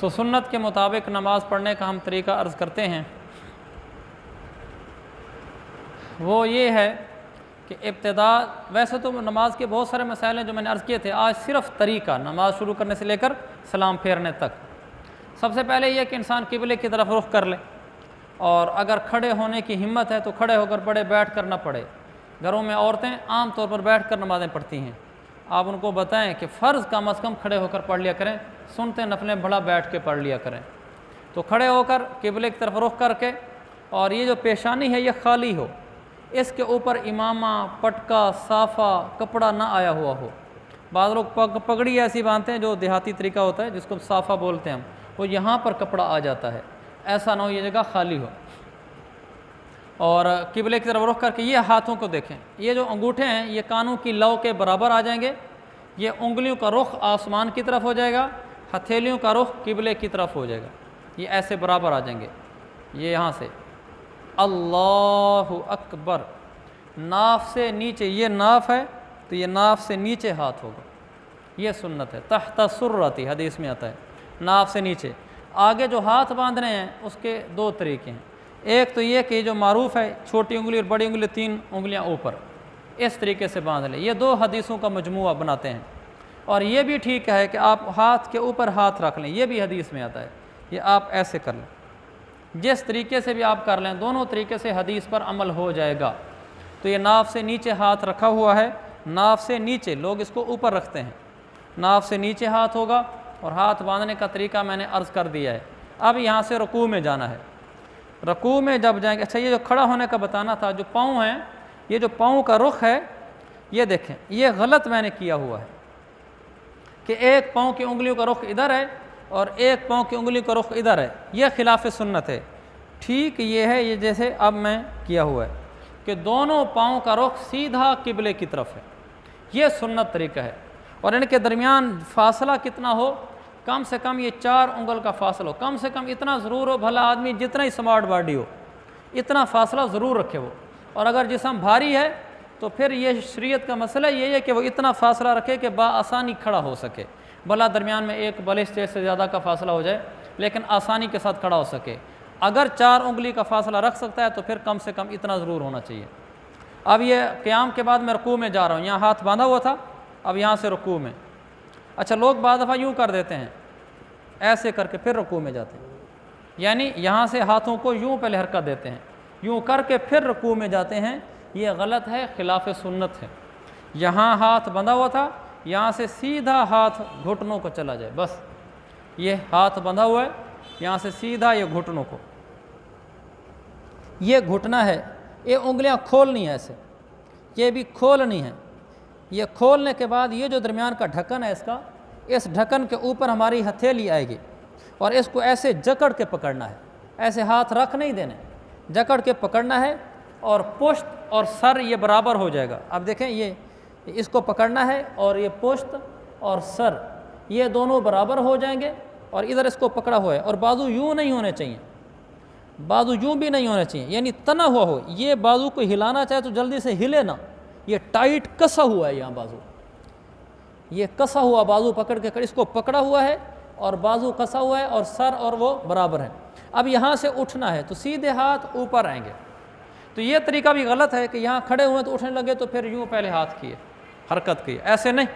तो सुन्नत के मुताबिक नमाज़ पढ़ने का हम तरीका अर्ज़ करते हैं, वो ये है कि इब्तिदा, वैसे तो नमाज के बहुत सारे मसाइल हैं जो मैंने अर्ज़ किए थे, आज सिर्फ तरीका नमाज शुरू करने से लेकर सलाम फेरने तक। सबसे पहले ये कि इंसान किबले की तरफ रुख कर ले, और अगर खड़े होने की हिम्मत है तो खड़े होकर पढ़े, बैठ कर ना पढ़े। घरों में औरतें आम तौर पर बैठ कर नमाज़ें पढ़ती हैं, आप उनको बताएं कि फ़र्ज़ कम अज़ कम खड़े होकर पढ़ लिया करें, सुनते नफलें बड़ा बैठ के पढ़ लिया करें। तो खड़े होकर किबले की तरफ रुख करके, और ये जो पेशानी है ये खाली हो, इसके ऊपर इमामा, पटका, साफ़ा, कपड़ा ना आया हुआ हो। बाद लोग पगड़ी ऐसी बांधते हैं जो देहाती तरीका होता है, जिसको साफ़ा बोलते हैं हम, वो यहाँ पर कपड़ा आ जाता है, ऐसा ना हो ये जगह खाली हो। और किबले की तरफ रुख करके ये हाथों को देखें, ये जो अंगूठे हैं ये कानों की लौ के बराबर आ जाएंगे, ये उंगलियों का रुख आसमान की तरफ हो जाएगा, हथेलियों का रुख किबले की तरफ हो जाएगा, ये ऐसे बराबर आ जाएंगे। ये यहाँ से अल्लाहु अकबर, नाफ से नीचे, ये नाफ है तो ये नाफ से नीचे हाथ होगा, ये सुन्नत है। तहता सुर्रती हदीस में आता है, नाफ से नीचे। आगे जो हाथ बांधने हैं उसके दो तरीके हैं, एक तो ये कि जो मारूफ़ है छोटी उंगली और बड़ी उंगली 3 उंगलियां ऊपर, इस तरीके से बांध लें, ये 2 हदीसों का मजमुआ बनाते हैं। और ये भी ठीक है कि आप हाथ के ऊपर हाथ रख लें, ये भी हदीस में आता है, ये आप ऐसे कर लें, जिस तरीके से भी आप कर लें, दोनों तरीके से हदीस पर अमल हो जाएगा। तो ये नाफ से नीचे हाथ रखा हुआ है, नाफ से नीचे, लोग इसको ऊपर रखते हैं, नाफ से नीचे हाथ होगा, और हाथ बांधने का तरीका मैंने अर्ज़ कर दिया है। अब यहाँ से रुकू में जाना है, रुकू में जब जाएंगे, अच्छा ये जो खड़ा होने का बताना था, जो पाँव हैं, ये जो पाँव का रुख है, ये देखें, ये गलत मैंने किया हुआ है कि एक पाँव की उंगलियों का रुख इधर है और एक पाँव की उंगली का रुख इधर है, यह खिलाफ सुन्नत है। ठीक ये है, ये जैसे अब मैं किया हुआ है कि दोनों पाँव का रुख सीधा किबले की तरफ है, ये सुन्नत तरीका है। और इनके दरमियान फासला कितना हो, कम से कम ये 4 उंगल का फासला हो, कम से कम इतना ज़रूर हो, भला आदमी जितना ही स्मार्ट बॉडी हो इतना फासला ज़रूर रखे वो। और अगर जिस्म भारी है तो फिर ये शरीयत का मसला ये है कि वो इतना फासला रखे कि बाआसानी खड़ा हो सके, भला दरमियान में एक बलिस्टे से ज़्यादा का फासला हो जाए लेकिन आसानी के साथ खड़ा हो सके। अगर 4 उंगली का फासला रख सकता है तो फिर कम से कम इतना ज़रूर होना चाहिए। अब ये क़याम के बाद मैं रुकू में जा रहा हूँ, यहाँ हाथ बांधा हुआ था, अब यहाँ से रुकू में। अच्छा, लोग बाद दफ़ा यूँ कर देते हैं, ऐसे करके फिर रुकू में जाते हैं, यानी यहाँ से हाथों को यूँ पहले हरकत देते हैं, यूँ करके फिर रुकू में जाते हैं, ये गलत है, खिलाफ सुन्नत है। यहाँ हाथ बंधा हुआ था, यहाँ से सीधा हाथ घुटनों को चला जाए, बस ये हाथ बंधा हुआ है, यहाँ से सीधा ये घुटनों को, ये घुटना है, ये उंगलियां खोलनी है ऐसे, ये भी खोलनी है। ये खोलने के बाद ये जो दरमियान का ढक्कन है इसका, इस ढक्कन के ऊपर हमारी हथेली आएगी और इसको ऐसे जकड़ के पकड़ना है, ऐसे हाथ रख नहीं देने, जकड़ के पकड़ना है और पुश्त और सर ये बराबर हो जाएगा। अब देखें, ये इसको पकड़ना है और ये पुश्त और सर ये दोनों बराबर हो जाएंगे, और इधर इसको पकड़ा हुआ है, और बाजू यूँ नहीं होने चाहिए, बाजू यूँ भी नहीं होने चाहिए, यानी तना हुआ हो। ये बाजू को हिलाना चाहे तो जल्दी से हिले ना, ये टाइट कसा हुआ है, यहाँ बाजू ये कसा हुआ, बाजू पकड़ के इसको पकड़ा हुआ है और बाजू कसा हुआ है और सर और वो बराबर है। अब यहाँ से उठना है तो सीधे हाथ ऊपर आएंगे। तो ये तरीका भी गलत है कि यहाँ खड़े हुए तो उठने लगे तो फिर यूँ पहले हाथ किए, हरकत की, ऐसे नहीं।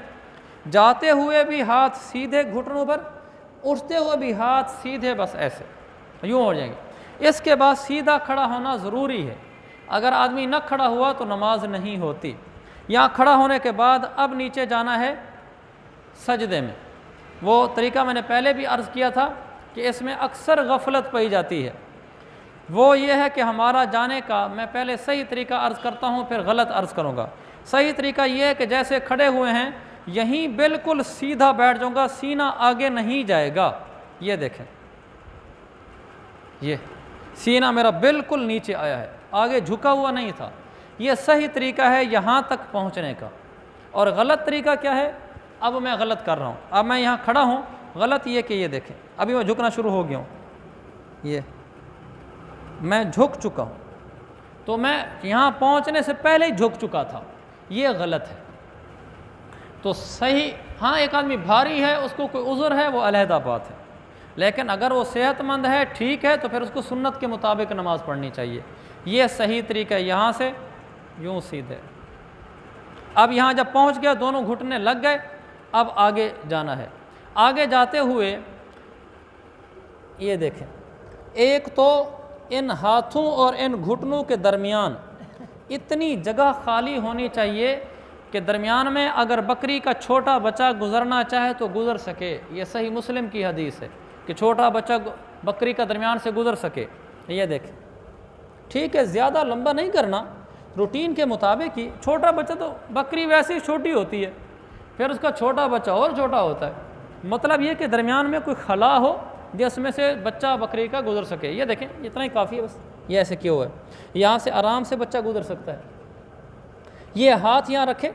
जाते हुए भी हाथ सीधे घुटनों पर, उठते हुए भी हाथ सीधे, बस ऐसे यूँ हो जाएंगे। इसके बाद सीधा खड़ा होना ज़रूरी है, अगर आदमी न खड़ा हुआ तो नमाज नहीं होती। यहाँ खड़ा होने के बाद अब नीचे जाना है सजदे में। वो तरीका मैंने पहले भी अर्ज़ किया था कि इसमें अक्सर गफलत पाई जाती है। वो ये है कि हमारा जाने का, मैं पहले सही तरीका अर्ज़ करता हूँ फिर गलत अर्ज़ करूँगा। सही तरीका ये है कि जैसे खड़े हुए हैं यहीं बिल्कुल सीधा बैठ जाऊँगा, सीना आगे नहीं जाएगा। ये देखें, ये सीना मेरा बिल्कुल नीचे आया है, आगे झुका हुआ नहीं था। ये सही तरीका है यहाँ तक पहुँचने का। और गलत तरीका क्या है, अब मैं गलत कर रहा हूँ। अब मैं यहाँ खड़ा हूँ, गलत ये कि ये देखें अभी मैं झुकना शुरू हो गया हूँ, ये मैं झुक चुका हूँ, तो मैं यहाँ पहुँचने से पहले ही झुक चुका था, ये गलत है। तो सही, हाँ एक आदमी भारी है, उसको कोई उज़र है, वो अलहदा बात है। لیکن اگر وہ صحت مند ہے، ٹھیک ہے، تو پھر اس کو سنت کے مطابق نماز پڑھنی چاہیے۔ یہ صحیح طریقہ ہے۔ یہاں سے یوں سیدھے، اب یہاں جب پہنچ گیا دونوں گھٹنے لگ گئے، اب آگے جانا ہے۔ آگے جاتے ہوئے یہ دیکھیں، ایک تو ان ہاتھوں اور ان گھٹنوں کے درمیان اتنی جگہ خالی ہونی چاہیے کہ درمیان میں اگر بکری کا چھوٹا بچہ گزرنا چاہے تو گزر سکے۔ یہ صحیح مسلم کی حدیث ہے کہ چھوٹا بچہ بکری کا درمیان سے گزر سکے۔ یہ دیکھیں، ٹھیک ہے، زیادہ لمبا نہیں کرنا، روٹین کے مطابق ہی۔ چھوٹا بچہ تو بکری ویسے ہی چھوٹی ہوتی ہے، پھر اس کا چھوٹا بچہ اور چھوٹا ہوتا ہے۔ مطلب یہ کہ درمیان میں کوئی خلا ہو جس میں سے بچہ بکری کا گزر سکے۔ یہ دیکھیں، اتنا ہی کافی ہے بس۔ یہ ایسے کیوں ہے، یہاں سے آرام سے بچہ گزر سکتا ہے۔ یہ ہاتھ یہاں رکھے،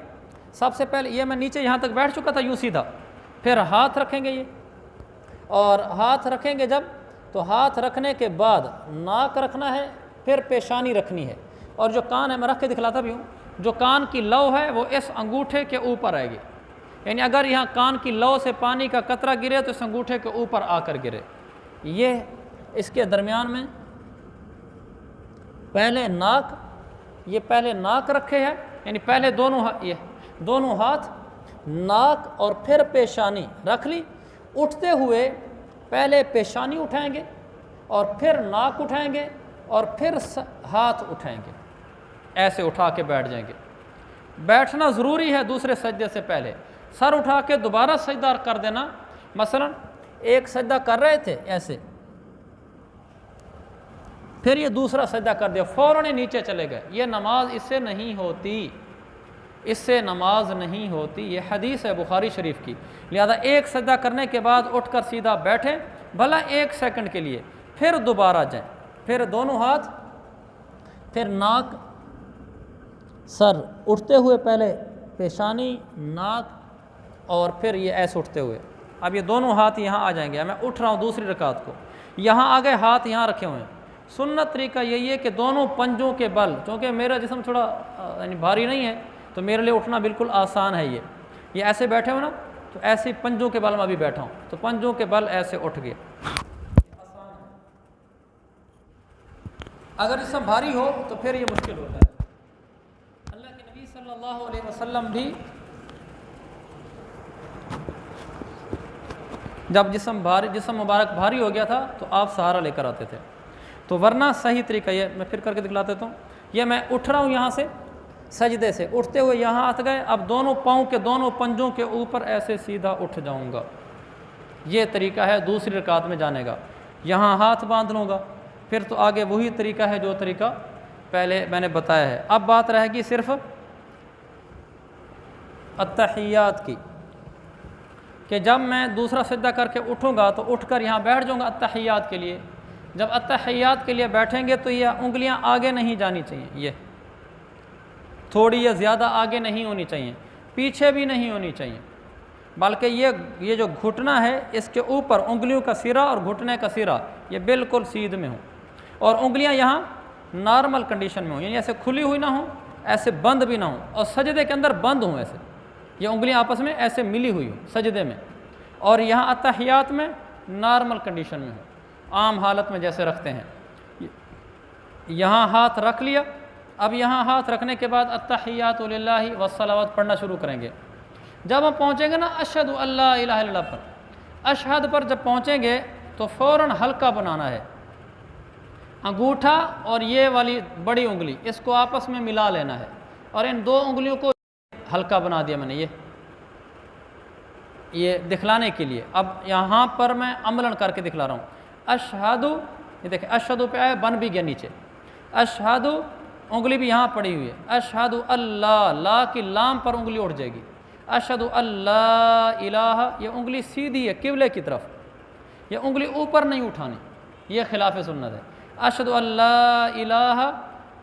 سب سے پہلے یہ میں نیچے یہاں تک بیٹھ چکا تھا یوں سیدھا، پھر ہاتھ رکھیں گے یہ، اور ہاتھ رکھیں گے جب، تو ہاتھ رکھنے کے بعد ناک رکھنا ہے، پھر پیشانی رکھنی ہے، اور جو کان ہے میں رکھ کے دکھلاتا بھی ہوں، جو کان کی لو ہے وہ اس انگوٹھے کے اوپر آئے گی، یعنی اگر یہاں کان کی لو سے پانی کا قطرہ گرے تو اس انگوٹھے کے اوپر آ کر گرے۔ یہ اس کے درمیان میں پہلے ناک، یہ پہلے ناک رکھے ہے، یعنی پہلے دونوں ہاتھ ناک اور پھر پیشانی رکھ لی۔ اٹھتے ہوئے پہلے پیشانی اٹھائیں گے اور پھر ناک اٹھائیں گے اور پھر ہاتھ اٹھائیں گے، ایسے اٹھا کے بیٹھ جائیں گے۔ بیٹھنا ضروری ہے دوسرے سجدے سے پہلے، سر اٹھا کے دوبارہ سجدہ کر دینا۔ مثلا ایک سجدہ کر رہے تھے ایسے، پھر یہ دوسرا سجدہ کر دیا، فوراً نیچے چلے گئے، یہ نماز اس سے نہیں ہوتی، اس سے نماز نہیں ہوتی۔ یہ حدیث ہے بخاری شریف کی۔ لہذا ایک سجدہ کرنے کے بعد اٹھ کر سیدھا بیٹھیں، بھلا ایک سیکنڈ کے لیے، پھر دوبارہ جائیں، پھر دونوں ہاتھ، پھر ناک، سر اٹھتے ہوئے پہلے پیشانی، ناک، اور پھر یہ ایسے اٹھتے ہوئے۔ اب یہ دونوں ہاتھ یہاں آ جائیں گے، میں اٹھ رہا ہوں دوسری رکعت کو، یہاں آگے ہاتھ یہاں رکھے ہوئے ہیں۔ سنت طریقہ یہی ہے کہ دونوں پنجوں کے بل، چونکہ میرا جسم تھوڑا یعنی بھاری نہیں ہے تو میرے لیے اٹھنا بالکل آسان ہے۔ یہ ایسے بیٹھے ہو نا، تو ایسے پنجوں کے بل میں بھی بیٹھا ہوں، تو پنجوں کے بل ایسے اٹھ گئے۔ اگر جسم بھاری ہو تو پھر یہ مشکل ہوتا ہے۔ اللہ کے نبی صلی اللہ علیہ وسلم بھی جب جسم مبارک بھاری ہو گیا تھا تو آپ سہارا لے کر آتے تھے۔ تو ورنہ صحیح طریقہ یہ میں پھر کر کے دکھلا دیتا ہوں۔ یہ میں اٹھ رہا ہوں یہاں سے سجدے سے، اٹھتے ہوئے یہاں ہاتھ گئے، اب دونوں پاؤں کے دونوں پنجوں کے اوپر ایسے سیدھا اٹھ جاؤں گا۔ یہ طریقہ ہے دوسری رکعت میں جانے کا۔ یہاں ہاتھ باندھ لوں گا، پھر تو آگے وہی طریقہ ہے جو طریقہ پہلے میں نے بتایا ہے۔ اب بات رہے گی صرف التحیات کی، کہ جب میں دوسرا سجدہ کر کے اٹھوں گا تو اٹھ کر یہاں بیٹھ جاؤں گا التحیات کے لیے۔ جب التحیات کے لیے بیٹھیں گے تو یہ انگلیاں آگے نہیں جانی چاہیے، یہ تھوڑی یا زیادہ آگے نہیں ہونی چاہیے، پیچھے بھی نہیں ہونی چاہیے، بلکہ یہ جو گھٹنا ہے اس کے اوپر انگلیوں کا سرا اور گھٹنے کا سرا یہ بالکل سیدھ میں ہوں، اور انگلیاں یہاں نارمل کنڈیشن میں ہوں، یعنی ایسے کھلی ہوئی نہ ہوں، ایسے بند بھی نہ ہوں، اور سجدے کے اندر بند ہوں، ایسے یہ انگلیاں آپس میں ایسے ملی ہوئی ہوں سجدے میں، اور یہاں التحیات میں نارمل کنڈیشن میں ہوں، عام حالت میں جیسے رکھتے ہیں۔ یہاں ہاتھ رکھ لیا، اب یہاں ہاتھ رکھنے کے بعد التحیات للہ والصلوات پڑھنا شروع کریں گے۔ جب ہم پہنچیں گے نا اشہد ان لا الہ الا اللہ پر، اشہد پر جب پہنچیں گے تو فوراً ہلکا بنانا ہے، انگوٹھا اور یہ والی بڑی انگلی اس کو آپس میں ملا لینا ہے، اور ان دو انگلیوں کو ہلکا بنا دیا میں نے یہ دکھلانے کے لیے۔ اب یہاں پر میں عملاً کر کے دکھلا رہا ہوں۔ اشہد، یہ دیکھیں اشہد پہ آیا، بن بھی گیا نیچے، اشہد انگلی بھی یہاں پڑی ہوئی ہے، اشہد اللہ، لا کی لام پر انگلی اٹھ جائے گی، اشہد اللہ الہ، یہ انگلی سیدھی ہے قبلے کی طرف، یہ انگلی اوپر نہیں اٹھانی، یہ خلاف سنت ہے۔ اشہد اللہ الہ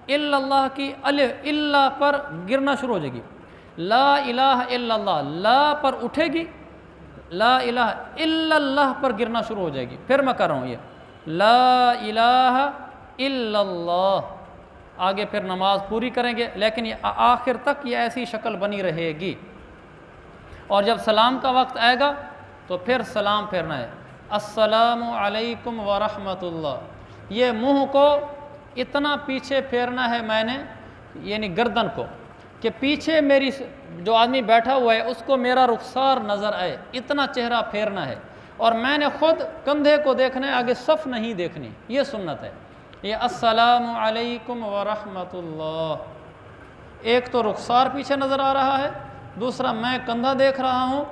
الا اللہ کی الف اللہ پر گرنا شروع ہو جائے گی، لا الہ الا اللہ لا پر اٹھے گی، لا الہ الا اللہ پر گرنا شروع ہو جائے گی۔ پھر میں کر رہا ہوں یہ لا الہ الا اللہ، آگے پھر نماز پوری کریں گے، لیکن یہ آخر تک یہ ایسی شکل بنی رہے گی، اور جب سلام کا وقت آئے گا تو پھر سلام پھیرنا ہے، अस्सलामु अलैकुम व रहमतुल्लाह। ये मुंह को इतना पीछे फेरना है मैंने, यानी गर्दन को, कि पीछे मेरी जो आदमी बैठा हुआ है उसको मेरा रुखसार नज़र आए, इतना चेहरा फेरना है। और मैंने ख़ुद कंधे को देखना है, आगे सफ़ नहीं देखनी। ये सुन्नत है। ये अस्सलामु अलैकुम व रहमतुल्लाह, एक तो रुखसार पीछे नज़र आ रहा है, दूसरा मैं कंधा देख रहा हूँ,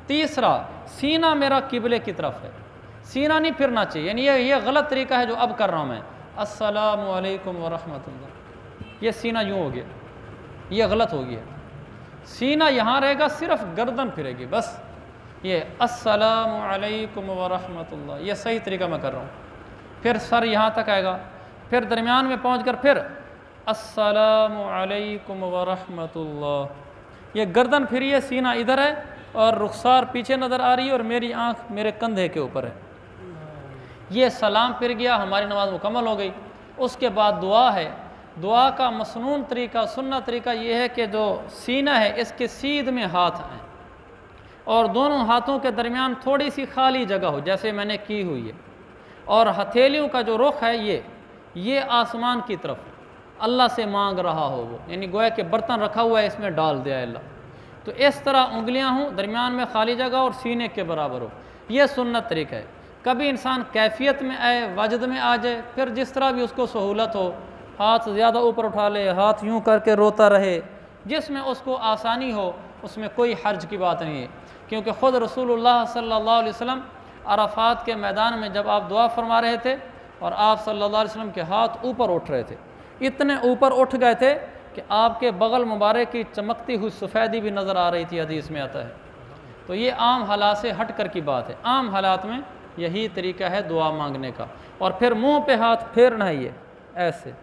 तीसरा सीना मेरा किबले की तरफ है, सीना नहीं फिरना चाहिए। यानी ये गलत तरीका है जो अब कर रहा हूँ मैं, अस्सलामु अलैकुम व रहमतुल्लाह, ये सीना यूँ हो गया, ये गलत हो गया। सीना यहाँ रहेगा, सिर्फ गर्दन फिरेगी बस। ये अस्सलामु अलैकुम व रहमतुल्लाह, ये सही तरीका मैं कर रहा हूँ। फिर सर यहाँ तक आएगा, फिर दरमियान में पहुँच कर फिर अस्सलामु अलैकुम व रहमतुल्लाह, ये गर्दन फिरी है, सीना इधर है और रुखसार पीछे नज़र आ रही है और मेरी आँख मेरे कंधे के ऊपर है। ये सलाम फिर गया, हमारी नमाज मुकम्मल हो गई। उसके बाद दुआ है। दुआ का मसनून तरीका, सुन्नत तरीका ये है कि जो सीना है इसके सीध में हाथ आए और दोनों हाथों के दरमियान थोड़ी सी खाली जगह हो, जैसे मैंने की हुई है, और हथेलियों का जो रुख है ये आसमान की तरफ अल्लाह से मांग रहा हो वो, यानी गोया कि बर्तन रखा हुआ है इसमें डाल दिया है अल्लाह। तो इस तरह उंगलियां हों, दरमियान में खाली जगह और सीने के बराबर हो। ये सुन्नत तरीका है। कभी इंसान कैफियत में आए, वजद में आ जाए, फिर जिस तरह भी उसको सहूलत हो, हाथ ज़्यादा ऊपर उठा ले, हाथ यूँ करके रोता रहे, जिसमें उसको आसानी हो उसमें कोई हर्ज की बात नहीं है। क्योंकि ख़ुद रसूलुल्लाह सल्लल्लाहु अलैहि वसल्लम अराफात के मैदान में जब आप दुआ फरमा रहे थे और आप सल्लल्लाहु अलैहि वसल्लम के हाथ ऊपर उठ रहे थे, इतने ऊपर उठ गए थे कि आपके बगल मुबारक की चमकती हुई सफ़ेदी भी नज़र आ रही थी, हदीस में आता है। तो ये आम हालात से हट कर की बात है। आम हालात में यही तरीका है दुआ मांगने का। और फिर मुंह पे हाथ फेरना है, ये ऐसे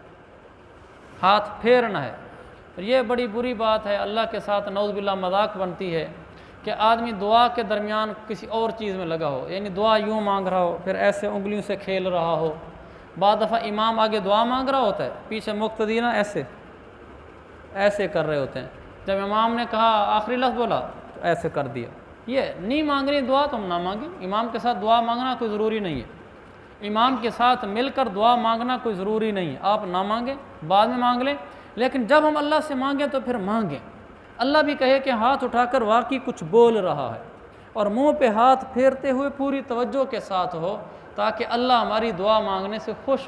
हाथ फेरना है। और ये बड़ी बुरी बात है, अल्लाह के साथ नऊज़ बिल्लाह मजाक बनती है कि आदमी दुआ के दरमियान किसी और चीज़ में लगा हो, यानी दुआ यूँ मांग रहा हो, फिर ऐसे उंगलियों से खेल रहा हो। बाद दफ़ा इमाम आगे दुआ मांग रहा होता है, पीछे मुक्तदी ना ऐसे कर रहे होते हैं। जब इमाम ने कहा आखिरी लफ्ज़ बोला तो ऐसे कर दिया। ये नहीं मांग रही दुआ तो हम ना मांगें। इमाम के साथ दुआ मांगना कोई ज़रूरी नहीं है, इमाम के साथ मिलकर दुआ मांगना कोई ज़रूरी नहीं है। आप ना मांगें, बाद में मांग लें, लेकिन जब हम अल्लाह से मांगें तो फिर मांगें। अल्लाह भी कहे कि हाथ उठाकर वाकई कुछ बोल रहा है और मुंह पे हाथ फेरते हुए पूरी तवज्जो के साथ हो, ताकि अल्लाह हमारी दुआ मांगने से खुश